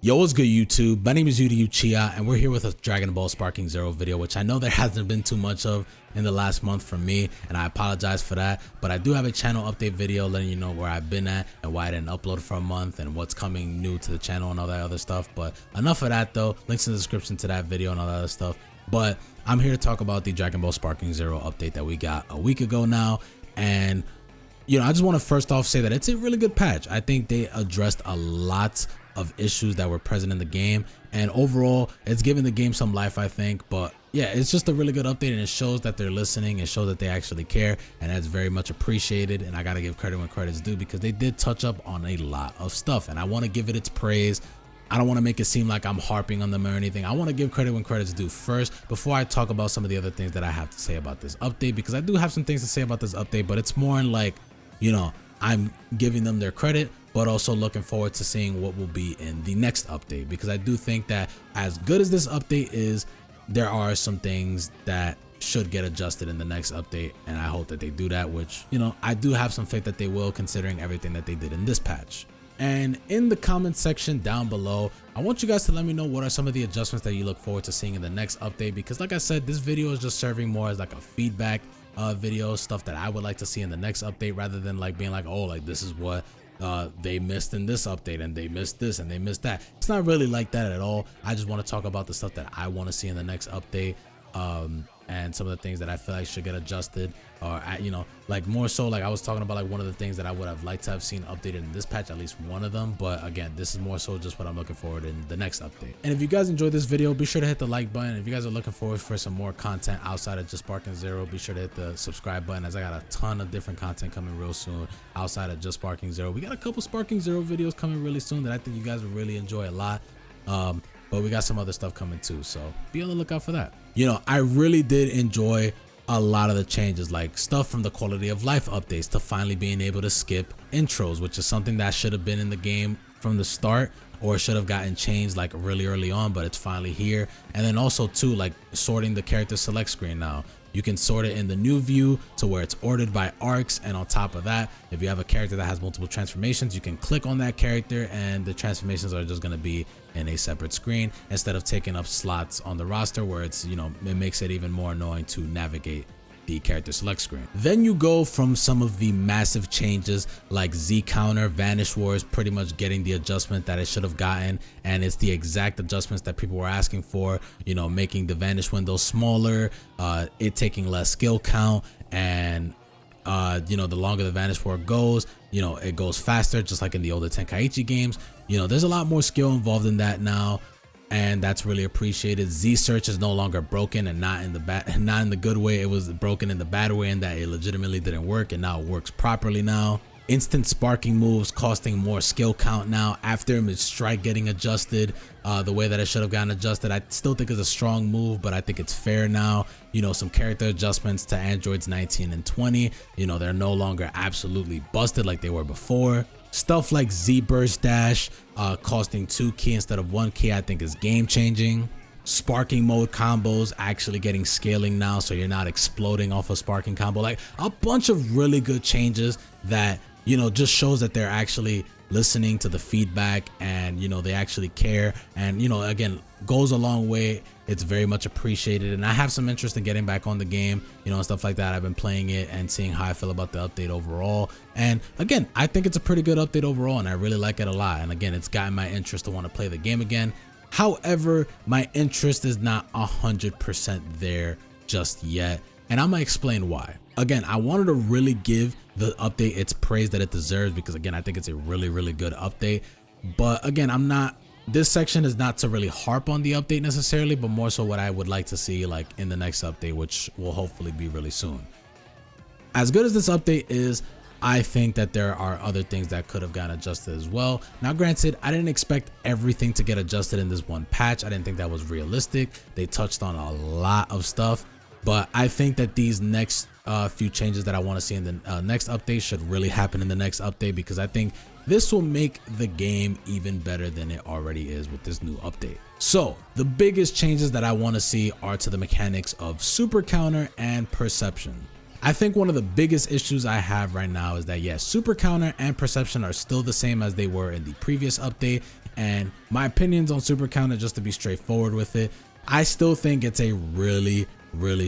Yo, what's good YouTube? My name is Chia and we're here with a Dragon Ball Sparking Zero video, which I know there hasn't been too much of in the last month from me, and I apologize for that, but I do have a channel update video letting you know where I've been at and why I didn't upload for a month and what's coming new to the channel and all that other stuff. But enough of that though, links in the description to that video and all that other stuff. But I'm here to talk about the Dragon Ball Sparking Zero update that we got a week ago now. And you know, I just want to first off say that it's a really good patch. I think they addressed a lot of issues that were present in the game, and overall it's giving the game some life, I think. But yeah, it's just a really good update, and it shows that they're listening. It shows that they actually care, and that's very much appreciated. And I gotta give credit when credit's due, because they did touch up on a lot of stuff, and I want to give it its praise. I don't want to make it seem like I'm harping on them or anything. I want to give credit when credit's due first before I talk about some of the other things that I have to say about this update, because I do have some things to say about this update, but it's more in like, you know, I'm giving them their credit, but also looking forward to seeing what will be in the next update, because I do think that as good as this update is, there are some things that should get adjusted in the next update, and I hope that they do that, which, you know, I do have some faith that they will, considering everything that they did in this patch. And in the comment section down below, I want you guys to let me know what are some of the adjustments that you look forward to seeing in the next update, because like I said, this video is just serving more as like a feedback video, stuff that I would like to see in the next update, rather than like being like, oh, like this is what they missed in this update, and they missed this and they missed that. It's not really like that at all. I just want to talk about the stuff that I want to see in the next update, and some of the things that I feel like should get adjusted, or you know, like more so like I was talking about, like one of the things that I would have liked to have seen updated in this patch, at least one of them. But again, this is more so just what I'm looking forward in the next update. And if you guys enjoyed this video, be sure to hit the like button. If you guys are looking forward for some more content outside of just Sparking Zero, be sure to hit the subscribe button, as I got a ton of different content coming real soon outside of just Sparking Zero. We got a couple Sparking Zero videos coming really soon that I think you guys will really enjoy a lot. But we got some other stuff coming too, so be on the lookout for that. You know, I really did enjoy a lot of the changes, like stuff from the quality of life updates to finally being able to skip intros, which is something that should have been in the game from the start, or should have gotten changed like really early on, but it's finally here. And then also too, like sorting the character select screen now. You can sort it in the new view to where it's ordered by arcs, and on top of that, if you have a character that has multiple transformations, you can click on that character and the transformations are just going to be in a separate screen instead of taking up slots on the roster, where it's, you know, it makes it even more annoying to navigate the character select screen. Then you go from some of the massive changes like Z counter, Vanish Wars pretty much getting the adjustment that it should have gotten, and it's the exact adjustments that people were asking for, you know, making the Vanish window smaller, it taking less skill count, and you know, the longer the Vanish War goes, you know, it goes faster, just like in the older Tenkaichi games. You know, there's a lot more skill involved in that now, and that's really appreciated. Z search is no longer broken, and not in the good way. It was broken in the bad way, in that it legitimately didn't work, and now it works properly now. Instant sparking moves costing more skill count now after mid strike getting adjusted the way that it should have gotten adjusted. I still think it's a strong move, but I think it's fair now. You know, some character adjustments to androids 19 and 20, you know, they're no longer absolutely busted like they were before. Stuff like Z burst dash costing 2 ki instead of 1 ki, I think is game changing. Sparking mode combos actually getting scaling now, so you're not exploding off a sparking combo. Like a bunch of really good changes that, you know, just shows that they're actually listening to the feedback, and you know, they actually care, and you know, again, goes a long way. It's very much appreciated, and I have some interest in getting back on the game, you know, and stuff like that. I've been playing it and seeing how I feel about the update overall, and again, I think it's a pretty good update overall, and I really like it a lot. And again, it's gotten my interest to want to play the game again. However, my interest is not 100% there just yet, and I'm gonna explain why. Again, I wanted to really give the update its praise that it deserves, because again, I think it's a really good update. But again, this section is not to really harp on the update necessarily, but more so what I would like to see like in the next update, which will hopefully be really soon. As good as this update is, I think that there are other things that could have gotten adjusted as well. Now granted, I didn't expect everything to get adjusted in this one patch. I didn't think that was realistic. They touched on a lot of stuff, but I think that these next few changes that I want to see in the next update should really happen in the next update, because I think this will make the game even better than it already is with this new update. So the biggest changes that I want to see are to the mechanics of super counter and perception. I think one of the biggest issues I have right now is that yes, super counter and perception are still the same as they were in the previous update, And my opinions on super counter, just to be straightforward with it, I still think it's a really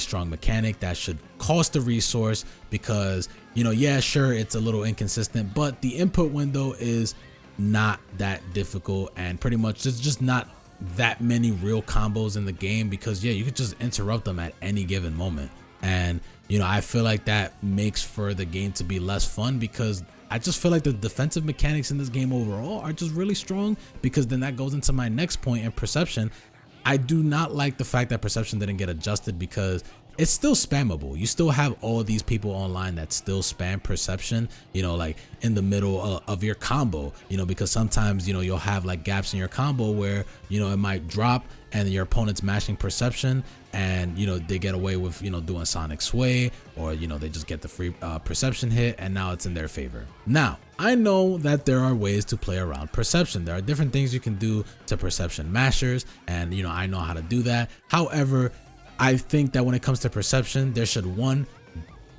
strong mechanic that should cost a resource because, you know, yeah, sure, it's a little inconsistent, but the input window is not that difficult, and pretty much there's just not that many real combos in the game because, yeah, you could just interrupt them at any given moment. And, you know, I feel like that makes for the game to be less fun because I just feel like the defensive mechanics in this game overall are just really strong, because then that goes into my next point in perception. I do not like the fact that perception didn't get adjusted because it's still spammable. You still have all these people online that still spam perception, you know, like in the middle of your combo, you know, because sometimes, you know, you'll have like gaps in your combo where, you know, it might drop and your opponent's mashing perception and, you know, they get away with, you know, doing sonic sway, or, you know, they just get the free perception hit and now it's in their favor. Now, I know that there are ways to play around perception. There are different things you can do to perception mashers, and, you know, I know how to do that. However, I think that when it comes to perception, there should, one,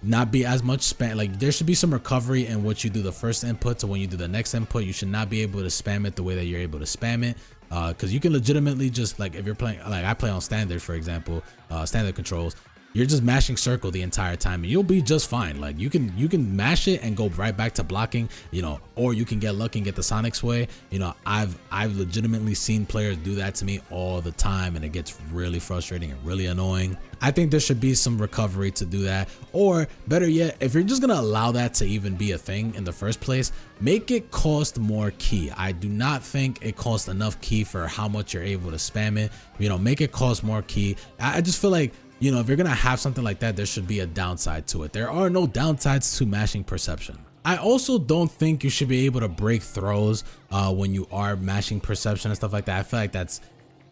not be as much spam. Like, there should be some recovery in what you do the first input to when you do the next input. You should not be able to spam it the way that you're able to spam it, because you can legitimately just, like, if you're playing, like I play on standard, for example, standard controls, you're just mashing circle the entire time and you'll be just fine. Like, you can mash it and go right back to blocking, you know, or you can get lucky and get the sonic sway. You know, I've legitimately seen players do that to me all the time, and it gets really frustrating and really annoying. I think there should be some recovery to do that, or better yet, if you're just gonna allow that to even be a thing in the first place, make it cost more key. I do not think it costs enough key for how much you're able to spam it. You know, make it cost more key. I just feel like, you know, if you're gonna have something like that, there should be a downside to it. There are no downsides to mashing perception. I also don't think you should be able to break throws when you are mashing perception and stuff like that. I feel like that's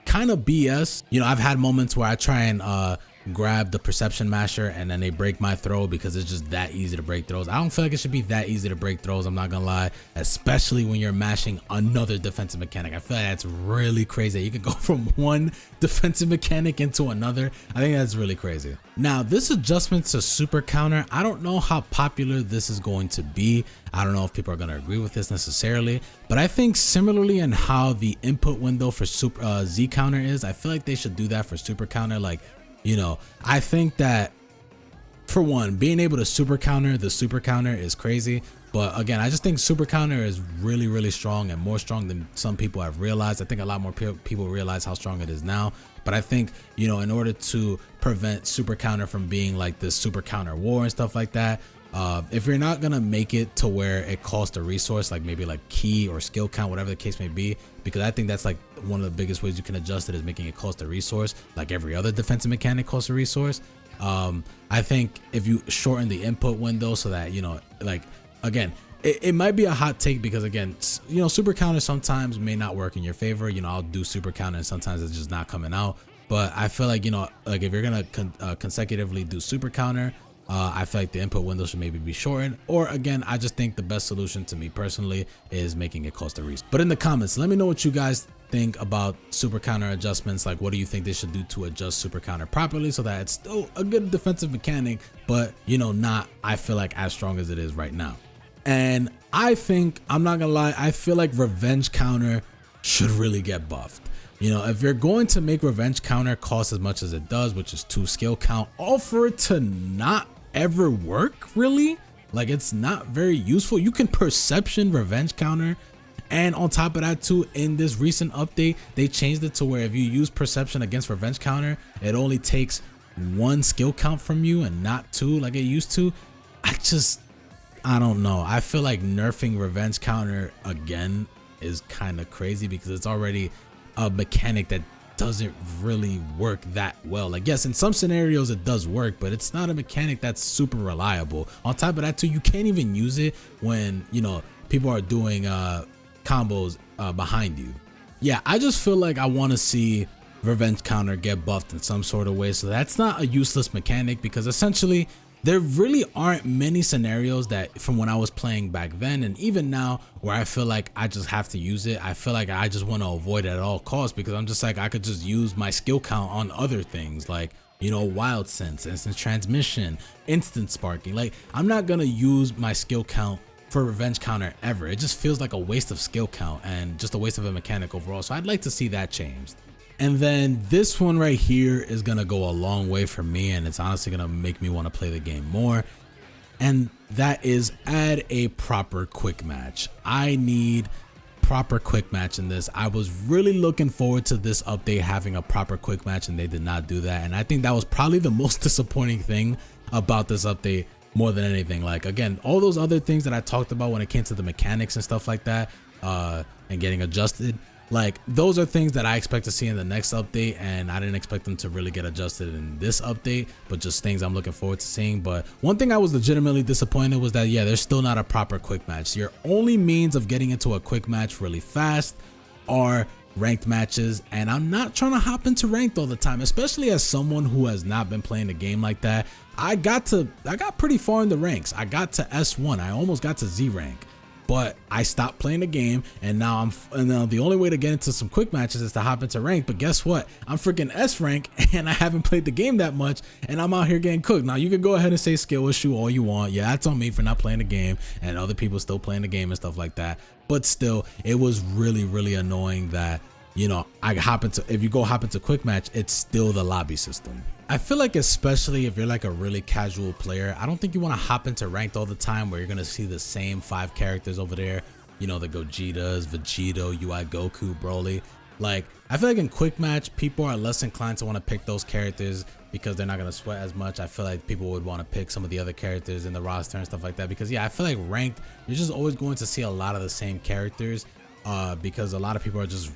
kind of BS. You know, I've had moments where I try and grab the perception masher and then they break my throw because it's just that easy to break throws. I don't feel like it should be that easy to break throws, I'm not gonna lie, especially when you're mashing another defensive mechanic. I feel like that's really crazy. You can go from one defensive mechanic into another. I think that's really crazy. Now, this adjustment to super counter, I don't know how popular this is going to be. I don't know if people are going to agree with this necessarily, but I think similarly in how the input window for super Z counter is, I feel like they should do that for super counter. Like, you know, I think that for one, being able to super counter the super counter is crazy. But again, I just think super counter is really strong, and more strong than some people have realized. I think a lot more people realize how strong it is now. But I think, you know, in order to prevent super counter from being like this super counter war and stuff like that, if you're not gonna make it to where it costs a resource, like maybe like key or skill count, whatever the case may be, because I think that's like one of the biggest ways you can adjust it, is making it cost a resource, like every other defensive mechanic costs a resource. I think if you shorten the input window so that, you know, like, again, it might be a hot take because, again, you know, super counter sometimes may not work in your favor. You know, I'll do super counter and sometimes it's just not coming out. But I feel like, you know, like if you're gonna consecutively do super counter, I feel like the input window should maybe be shortened. Or again, I just think the best solution to me personally is making it cost a resource. But in the comments, let me know what you guys think about super counter adjustments. Like, what do you think they should do to adjust super counter properly so that it's still a good defensive mechanic, but, you know, not, I feel like, as strong as it is right now. And I think, I'm not gonna lie, I feel like revenge counter should really get buffed. You know, if you're going to make revenge counter cost as much as it does, which is 2 skill count, all for it to not ever work, really, like, it's not very useful. You can perception revenge counter, and on top of that too, in this recent update, they changed it to where if you use perception against revenge counter, it only takes 1 skill count from you and not 2 like it used to. I don't know. I feel like nerfing revenge counter again is kind of crazy because it's already a mechanic that doesn't really work that well. Like, yes, in some scenarios it does work, but it's not a mechanic that's super reliable. On top of that too, you can't even use it when, you know, people are doing combos behind you. Yeah, I just feel like I want to see revenge counter get buffed in some sort of way, so that's not a useless mechanic, because essentially there really aren't many scenarios that, from when I was playing back then and even now, where I feel like I just have to use it. I feel like I just want to avoid it at all costs, because I'm just like, I could just use my skill count on other things, like, you know, wild sense, instant transmission, instant sparking. Like, I'm not gonna use my skill count for revenge counter ever. It just feels like a waste of skill count and just a waste of a mechanic overall. So I'd like to see that changed. And then this one right here is gonna go a long way for me, and it's honestly gonna make me want to play the game more. And that is add a proper quick match. I need proper quick match in this. I was really looking forward to this update having a proper quick match, and they did not do that. And I think that was probably the most disappointing thing about this update more than anything. Like, again, all those other things that I talked about when it came to the mechanics and stuff like that, and getting adjusted, like those are things that I expect to see in the next update, and I didn't expect them to really get adjusted in this update, but just things I'm looking forward to seeing. But one thing I was legitimately disappointed was that, yeah, there's still not a proper quick match. Your only means of getting into a quick match really fast are ranked matches, and I'm not trying to hop into ranked all the time, especially as someone who has not been playing the game like that. I got pretty far in the ranks. I got to S1. I almost got to Z rank. But I stopped playing the game, and now the only way to get into some quick matches is to hop into rank. But guess what? I'm freaking S rank, and I haven't played the game that much, and I'm out here getting cooked. Now you can go ahead and say skill issue all you want. Yeah, that's on me for not playing the game, and other people still playing the game and stuff like that. But still, it was really, really annoying that, you know, if you go hop into quick match, it's still the lobby system. I feel like, especially if you're like a really casual player, I don't think you want to hop into ranked all the time where you're going to see the same 5 characters over there. You know, the Gogetas, Vegito, UI Goku, Broly. Like, I feel like in quick match, people are less inclined to want to pick those characters because they're not going to sweat as much. I feel like people would want to pick some of the other characters in the roster and stuff like that, because yeah, I feel like ranked, you're just always going to see a lot of the same characters, because a lot of people are just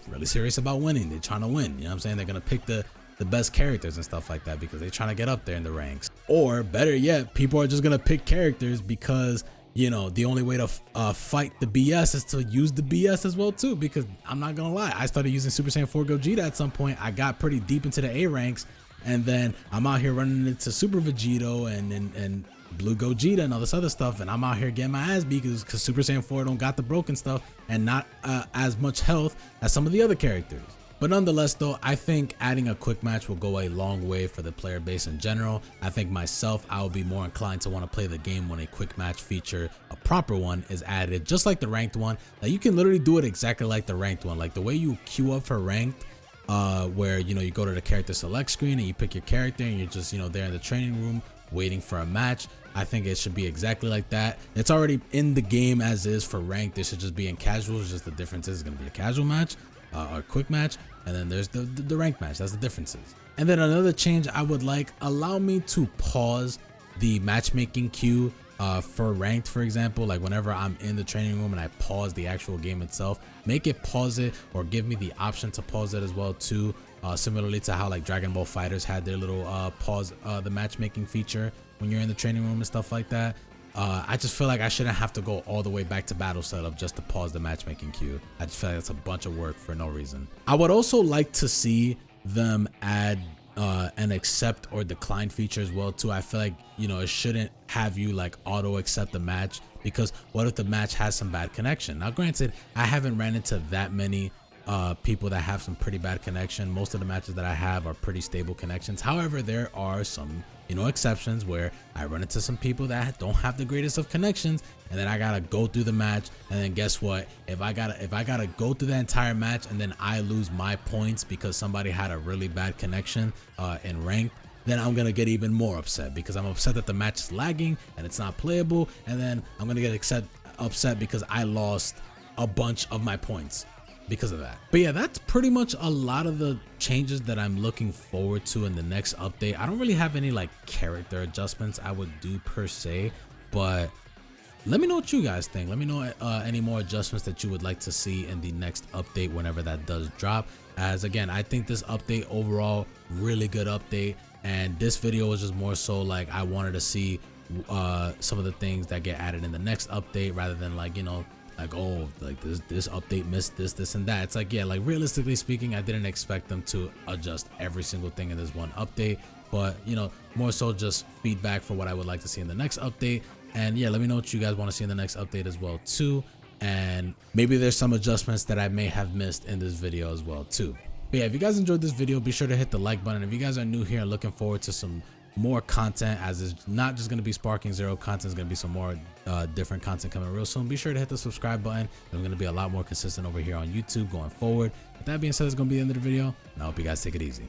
really serious about winning. They're trying to win, you know what I'm saying? They're going to pick the best characters and stuff like that because they're trying to get up there in the ranks. Or better yet, people are just going to pick characters because, you know, the only way to fight the BS is to use the BS as well too. Because I'm not gonna lie, I started using Super Saiyan 4 Gogeta at some point. I got pretty deep into the A ranks, and then I'm out here running into Super Vegito and Blue Gogeta and all this other stuff, and I'm out here getting my ass beat because Super Saiyan 4 don't got the broken stuff and not as much health as some of the other characters. But nonetheless though, I think adding a quick match will go a long way for the player base in general. I think myself, I will be more inclined to want to play the game when a quick match feature, a proper one, is added, just like the ranked one. Like, you can literally do it exactly like the ranked one. Like the way you queue up for ranked, where, you know, you go to the character select screen and you pick your character and you're just, you know, there in the training room waiting for a match. I think it should be exactly like that. It's already in the game as is for ranked. It should just be in casual. It's just the difference is it's going to be a casual match, or a quick match, and then there's the ranked match. That's the differences. And then another change I would like, allow me to pause the matchmaking queue for ranked, for example. Like whenever I'm in the training room and I pause the actual game itself, make it pause it, or give me the option to pause it as well too, similarly to how like Dragon Ball FighterZ had their little pause the matchmaking feature when you're in the training room and stuff like that. I just feel like I shouldn't have to go all the way back to battle setup just to pause the matchmaking queue. I just feel like it's a bunch of work for no reason. I would also like to see them add an accept or decline feature as well too. I feel like, you know, it shouldn't have you like auto accept the match, because what if the match has some bad connection? Now granted, I haven't ran into that many people that have some pretty bad connection. Most of the matches that I have are pretty stable connections. However, there are some, you know, exceptions where I run into some people that don't have the greatest of connections, and then I gotta go through the match, and then guess what, if I gotta go through the entire match and then I lose my points because somebody had a really bad connection in ranked, then I'm gonna get even more upset, because I'm upset that the match is lagging and it's not playable, and then I'm gonna get upset because I lost a bunch of my points because of that. But yeah, that's pretty much a lot of the changes that I'm looking forward to in the next update. I don't really have any like character adjustments I would do per se, but let me know what you guys think. Let me know any more adjustments that you would like to see in the next update whenever that does drop. As again, I think this update overall, really good update, and this video was just more so like I wanted to see some of the things that get added in the next update, rather than like, you know, like, oh, like this update missed this and that. It's like, yeah, like realistically speaking, I didn't expect them to adjust every single thing in this one update, but you know, more so just feedback for what I would like to see in the next update. And yeah, let me know what you guys want to see in the next update as well too, and maybe there's some adjustments that I may have missed in this video as well too. But yeah, if you guys enjoyed this video, be sure to hit the like button. If you guys are new here and looking forward to some more content, as it's not just going to be Sparking Zero content. It's going to be some more different content coming real soon. Be sure to hit the subscribe button. I'm going to be a lot more consistent over here on YouTube going forward. With that being said, it's going to be the end of the video, and I hope you guys take it easy.